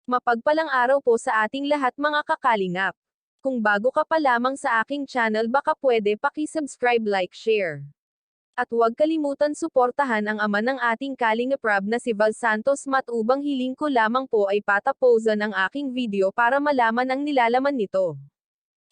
Mapagpalang araw po sa ating lahat mga kakalingap. Kung bago ka pa lamang sa aking channel baka pwede paki-subscribe, like, share. At huwag kalimutan suportahan ang ama ng ating Kalingap Rob na si Val Santos Matubang. Hiling ko lamang po ay pataposan ang aking video para malaman ang nilalaman nito.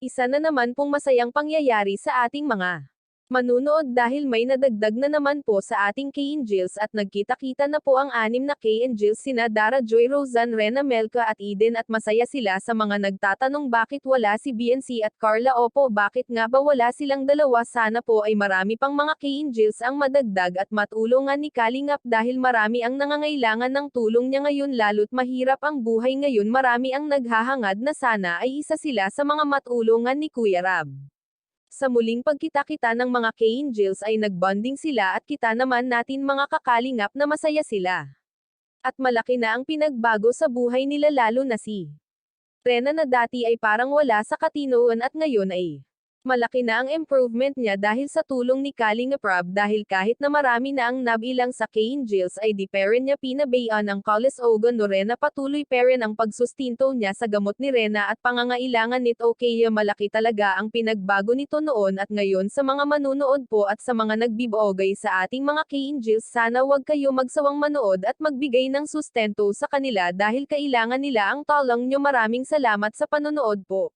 Isa na naman pong masayang pangyayari sa ating mga manunood dahil may nadagdag na naman po sa ating K-Angels at nagkita-kita na po ang 6 na K-Angels sina Dara Joy, Roseanne, Rena, Melka at Eden at masaya sila sa mga nagtatanong bakit wala si BNC at Carla. Opo, bakit nga ba wala silang dalawa? Sana po ay marami pang mga K-Angels ang madagdag at matulungan ni Kalingap dahil marami ang nangangailangan ng tulong niya ngayon lalo't mahirap ang buhay ngayon. Marami ang naghahangad na sana ay isa sila sa mga matulungan ni Kuya Rab. Sa muling pagkita-kita ng mga K-Angels ay nagbonding sila at kita naman natin mga kakalingap na masaya sila. At malaki na ang pinagbago sa buhay nila lalo na si Rena na dati ay parang wala sa katinoan at ngayon ay malaki na ang improvement niya dahil sa tulong ni Kalingap Rob dahil kahit na marami na ang nabilang sa K-Angels ay di pa rin niya pinabayaan ang kalusugan ni Rena. Patuloy pa rin ang pagsustinto niya sa gamot ni Rena at pangangailangan nito. Kaya malaki talaga ang pinagbago nito noon at ngayon. Sa mga manunood po at sa mga nagbibogay sa ating mga K-Angels, sana wag kayo magsawang manood at magbigay ng sustento sa kanila dahil kailangan nila ang tulong nyo. Maraming salamat sa panonood po.